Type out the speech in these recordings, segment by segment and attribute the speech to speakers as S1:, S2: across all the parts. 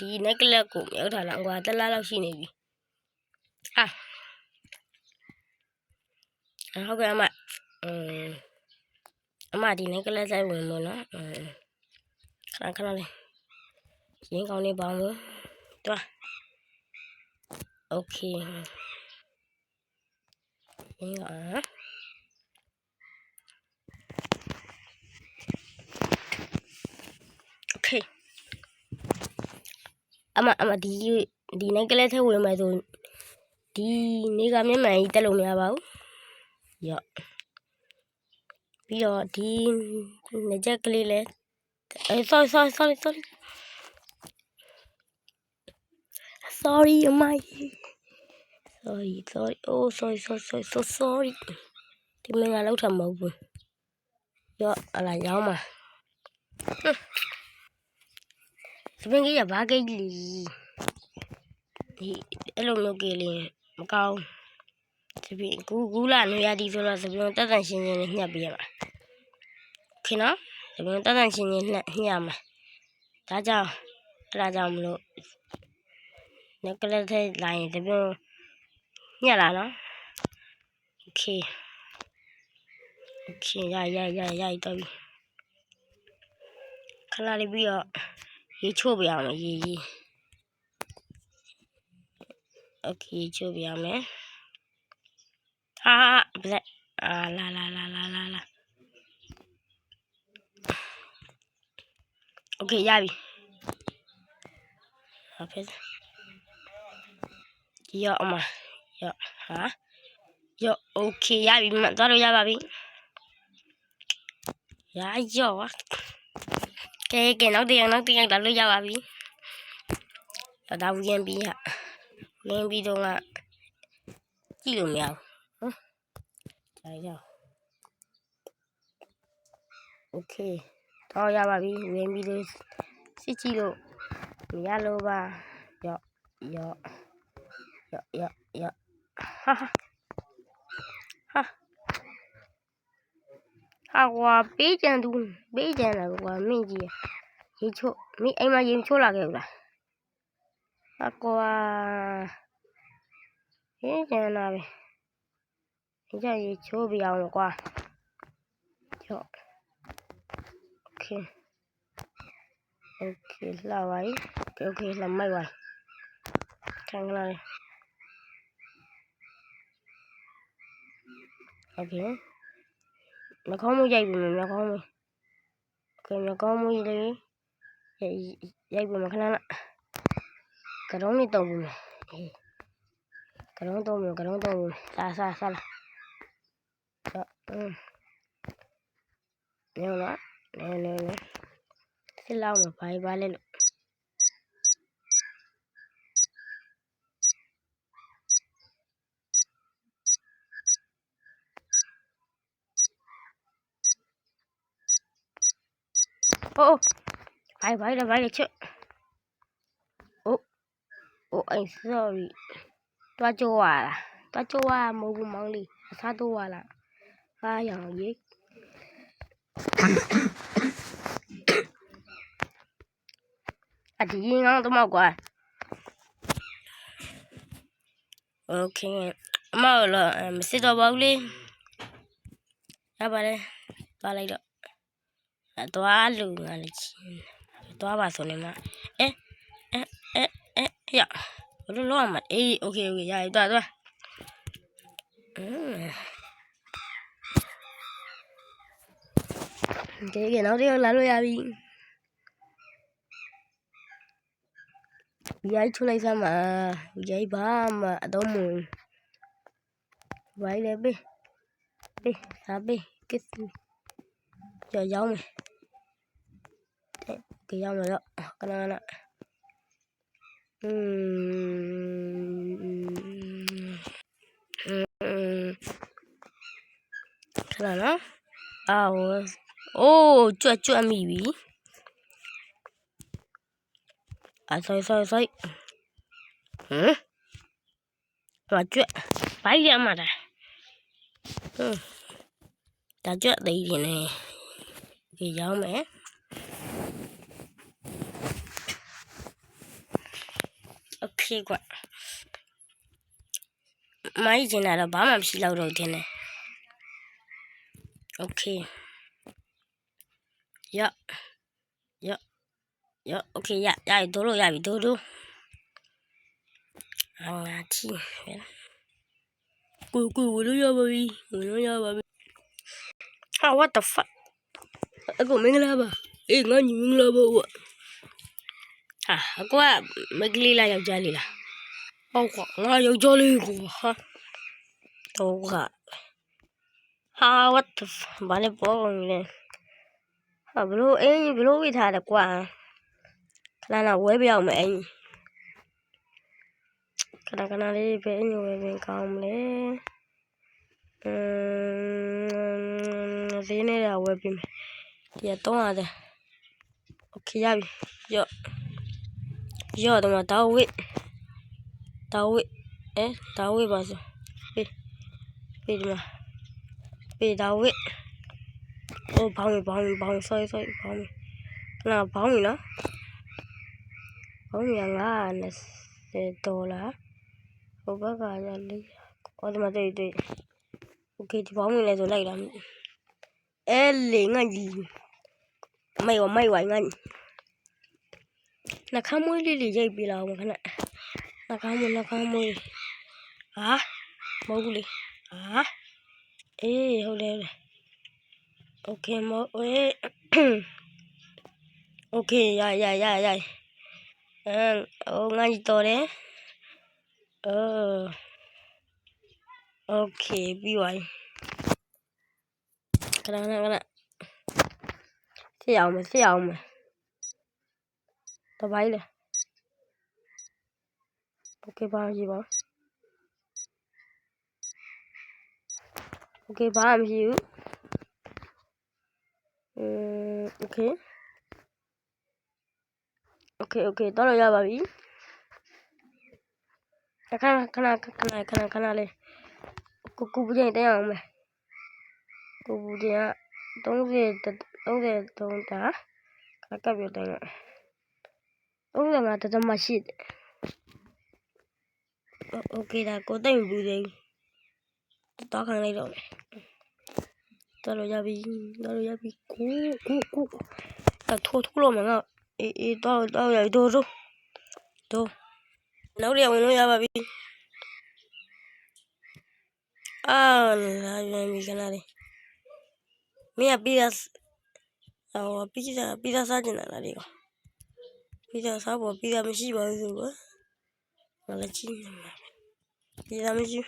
S1: ဒီ necklace ကိုမြောက်ထားလာကွာတက်လာလောက်ရှိနေပြီဟုတ်ကဲ့အမဒီ necklace ဆိုင်ဝင်လို့နော်ခဏလေးရင်းကောင်းနေပါဦးတွားโอเคရင်းကောင်းโอเคအမဒီ necklace ထဲဝင်မယ်ဆိုဒီနေကမျက်မှန်ကြီးတက်လို့မရပါဘူးရော့ပြီးတော့ဒီနေချက်ကလေးလဲsorry အမsorry oh sorry ဒီမင်းကလောက်ထမဟုတ်ဘူးရော့အလားရောင်းပါဒီမင်းကြီးကဘာကိတ်လီဒီအဲ့လိုမျိုးကြီးလေးမကောင်းဒီပြင်ကူလာနေရသည်ဆိုတော့သပြုံတက်တန်ရှင်းနေညှက်ပြရမှာခင်နော်သပြုံတက်တန်ရှင်းနေညှက်မှာဒါကြောင့်မလို့necklace ထဲလာရင်သပြုံညှက်လာနော်โอเคရတော့ပြီခဏလေးပြီးတော့ရေချိုးပြအောင်ရေโอเคချိုးပြအောင်မယ်ဗလက်လာโอเคရပြီဟုတ်ပြီရောအမရောโอเคရပြီသွားလို့ရပါပြီရောကဲနောက်တစ်ယောက်လာလို့ရပါပြီဒါဝင်ပြီးတော့ကကြည့်လို့မရဘူးရောโอเคတော့ရပါပြီဝင်ပြီးတော့စစ်ကြည့်လို့မရလို့ပါရောဟာကွာပေးကြံလာကွာမင်းကြီးရေချိုးမင်းအိမ်မှာရေချိုးလာခဲ့ဘူးလားဟာကွာပေးကြံလာပဲဒီကြရေချိုးပြအောင်ကွာရောโอเคလှပါပြီโอเคလှမိုက်ပါခံကလာโอเคနှကောင်းမှုရိုက်ပြီနှကောင်းမှုလေးရိုက်ပြီခဏလားကရုံးလေးတော့ဘူးကရုံးတော့ဘူးစားလာနေလားနေစစ်လောက်မဘာလဲလို့ဘာလဲချက်I'm sorry တွားကြွားလားမဟုတ်ဘူးမောင်လေးအစားတော့လားဟာရောင်ကြီးဒီငေါတော့ကွာโอเคအမလည်းမစစ်တော့ပါဘူးလေရပါတယ်သွားလိုက်တော့သွားလို့ငါလည်းသွားပါဆိုနေမှာရဘလို့လောမှာโอเคရရသွားကဲနောက်တစ်ယောက်လာလို့ရပြီရိုက်ချိုးလိုက်စမ်းပါရိုက်ပါမအတော့မဝိုင်းလည်းပေးစားပေးကစ်ရောင်းမယ်ရောင်းတော့ခဏခဏနော်ကြွမိပြီsorry တော့ကြွဘိုက်ရမှာဒါကြွသိနေတယ်ဒီရောင်းမယ် Okay, quite. My general Bama, she loud out in it. Okay. Yeah. Yeah. Yeah. Okay, yeah. I do. Yeah, we do. Tea. Go, baby. Ah, what the fuck? I go minglaba. Eh, ngan you minglaba. Ah, aku maglila yung jolly la. Ako nga yung jolly ko ha. Toga. Ha, what the bale po ne. Ha, bro, bro we had a qua. Kana we be out me. Kana le be ni we be kam le. Zine ya we be. Ya to ade. Okay, ya bi. Yo da ma tao we. Tao we ba so. Be ma. Be tao we. Oh, sorry, Palmy. Now, Palmy, no? Palmy, young $1. Oh, Baga, all my day. Okay, the Palmy is like them. Ellie, my wine. Nakamu lily, J. Below. Nakamu. Ah, Mowgli. Ah, hold on. Okay, okay, yeah. Oh, ngay tore. Okay, BY. Kana. Siyaw mo. Tabay le. Okay, ba gì ba? Okay, ba am gì? Okay, đó là bà bí. Kana le. Cô bu gì đây không mày? Cô bu gì á? Đông về ta. Các biểu tình. Đông về mà ta mà shit. Okay, đã có tên bu gì? Tao khang này rồi. Đó là bí. Cú. Ta thua luôn mà ngạo. Tao vậy đồ. Nấu điều nó ra bà bí. Ah, mi canale. Mia pizza sajina la digo. Pizza sabo, pizza mishi ba zuwa. Wala chini. Pizza mishi.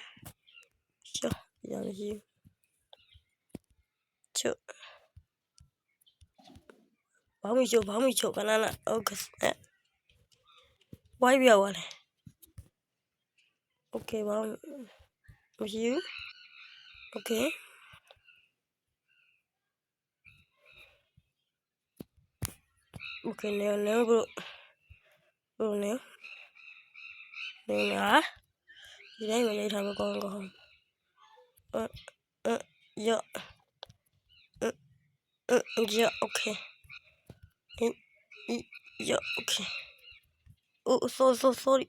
S1: Pizza mishi. Cho. Bami cho kanana. August. Why be awale? Okay, bami. Mishi. Okay. Okay, neo bro. Neo. Ah. Jadi mau jadi sama kong. Ya. Yeah, okay. Yeah, okay. Oh, sorry.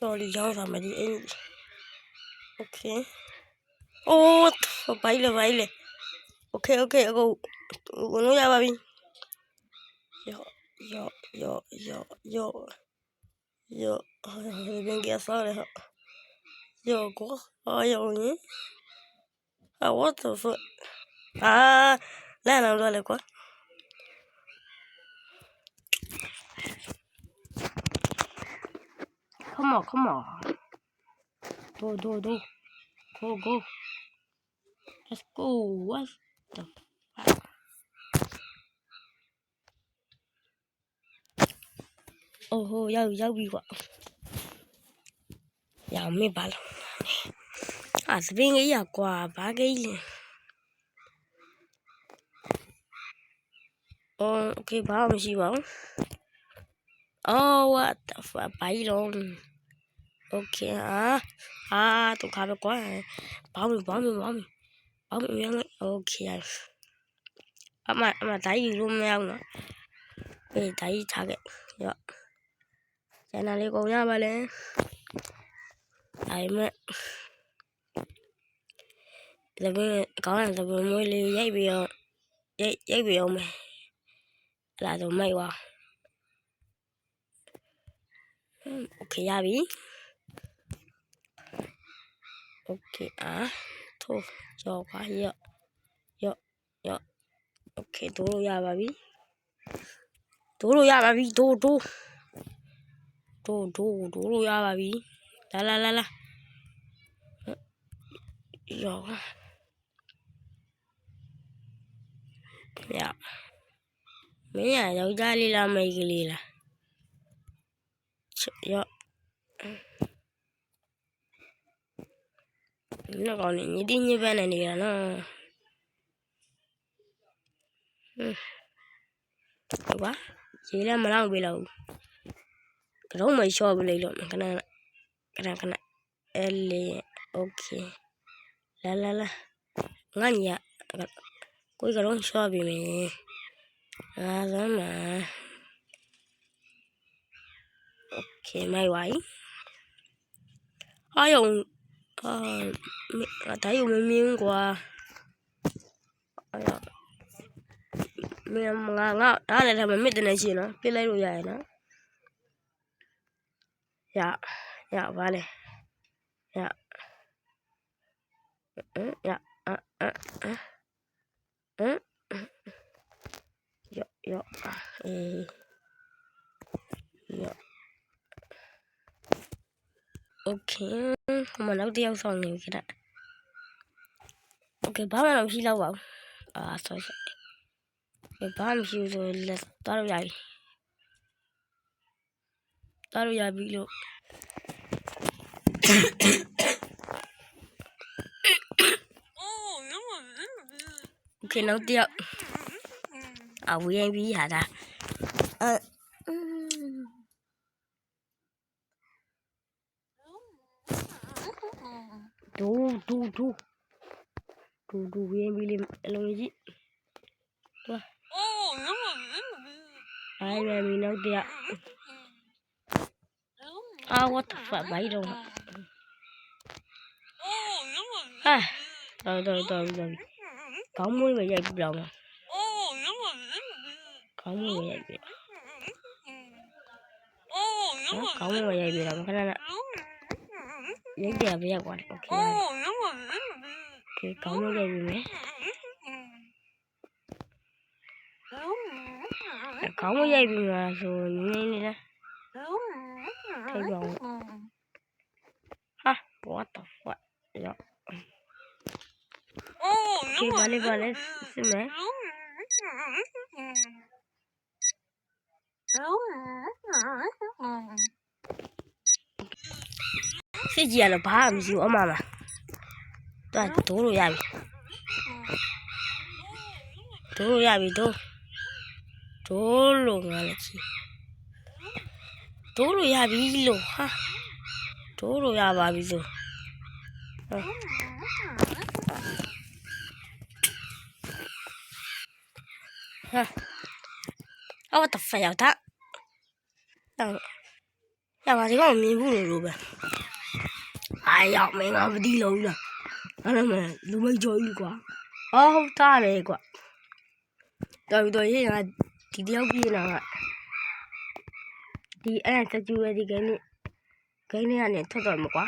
S1: Sorry, jangan sama di ini. Okay. Oh, baile. Okay, aku uno ya babi. Yo. Ven que sabes. Yo, yo ni. Ah, what the fuck? Ah, no duele quoi. Come on. Do. Go. Let's go. What the fuck? Oh, ya vi quá. Ya me balo. Ah, se ven ella qua bagai. Oh, okay, ba mình gì bảo. Oh, what the fuck? Bay luôn. Okay, tụi khá quá. Bảo mình. Bảo mình. Okay. Mà thấy gì luôn nhau nữa. Okay, ဒါကြီးထားခဲ့ရော့ကျန်တာလေးကုန်ရပါလဲဒါပေမဲ့သမင်းကောင်းတဲ့သမင်းမွေးလေးရိုက်ပြီးတော့ရိုက်ပြီးအောင်မယ်အဲ့ဒါဆိုမိုက်သွားOkay ရပြီ Okay ထိုးကြော်ပါရော့Okay ဒိုးလို့ရပါပြီဒိုးလို့ရပါပြီဒိုးလို့ရပါပြီလာရောမင်းရယောက်ျားလေးလားမိန်းကလေးလားရော့ဒီကောင်နေညီတင်းညစ်ပန်းနေနေတာနော်ဟုတ်ပါရေလည်းမလောက်ပေးတော့ဘူးကတော့မလျှော့ပေးလိုက်လို့ခဏအဲ့လေ Okay လာငါညာကိုကတော့လျှော့ပေးမယ်စမ်းပါ Okay မိုက်ပါပြီအားယုံဒါယူမမြင်ကွာမင်းငါဒါလည်းမမစ်တဲ့ရှင်နော်ပြစ်လိုက်လို့ရရနော်ရပါလေရရောOkay မနောက်တယောက်ဆောင်နေကြတာ Okay ဘာမှမရှိတော့ပါဘူးsorry ဘာမှမရှိဆိုလက်သွားလို့ရပြီလို့ Okay နောက်တယောက်ဝေးရင်ပြီးရတာဒူဝေးရင်ပြီးလေအလုံးကြီးသွားအဲ့ရမီနောက်တယောက်what the fuck ဘာကြီးတော့တော်ကောင်းမွေးပဲရိုက်ပြတော့မှာကောင်းမွေးပဲရိုက်ပြကောင်းမွေးပဲရိုက်ပြတော့ခဏရိုက်ကြပြရကွာ Okay ကောင်းမွေးရိုက်ပြမယ်ကောင်းမွေးရိုက်ပြမှာဆိုနေလားထိုက်ပါဦးwhat the fuck ရောOkay ဘာလဲစစ်မယ်စစ်ကြည့်ရတော့ဘာမှမရှိဘူးအမတော့ဒိုးလို့ရပြီဒိုးလို့ငါလည်းကြည့်ဒိုးလို့ရပြီလို့ဒိုးလို့ရပါပြီဆိုwhat the fuck ရောက်တာငါဒီကောင်မြင်ဘူးလို့ပဲရောက်မင်းငါမသိလို့ဘူးလားအဲ့ဒါမှလူမိတ်ကြော်ကြီးကွာဟုတ်တာလေကွာတော်ရေးငါဒီတယောက်ပြေးလာကဒီအဲ့စကျူရဲ့ဒီကိန်းနဲ့ကနေထွက်တော့မှာကွာ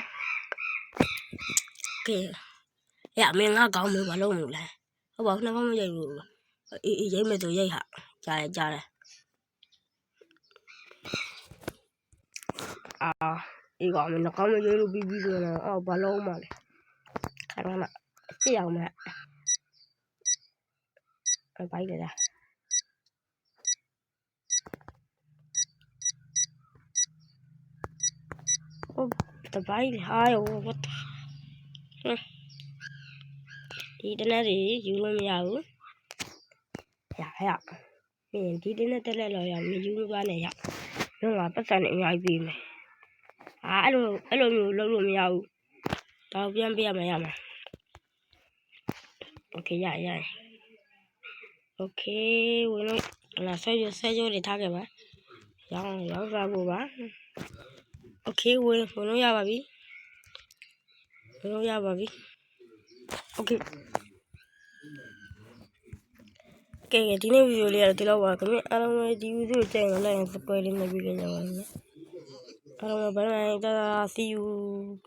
S1: ကဲမင်းငါကောင်းမဘာလို့မလဲဟုတ်ပါဘူးနှကောင်းမရိုက်ဘူးအေးရိုက်မယ်ဆိုရိုက်ဟာကြားတယ်အေးကောင်မနှကောင်းမရိုက်လို့ပြီးဆိုတော့ဘာလို့မှလဲခဏပြည့်အောင်မဘိုက်လေလားတပိုက်ရောwhat ဒီတနက်တွေယူလို့မရဘူးမင်းဒီတနက်တက်လက်လို့ရမယူလို့ပါနဲ့တော့ငါပတ်စံနေအများကြီးပေးမယ်အဲ့လိုမျိုးလုပ်လို့မရဘူးတော့ပြန်ပြရမှာOkay ရOkay ဝင်လို့ là xe vô để thang cái bà giáo ra bộ bà ok quên nó ra bà bí ok cái tí này video này là tí lâu bà cái mấy anh ấy đi video chạy nó lại subscribe lên này video này anh ấy bye bye ta see you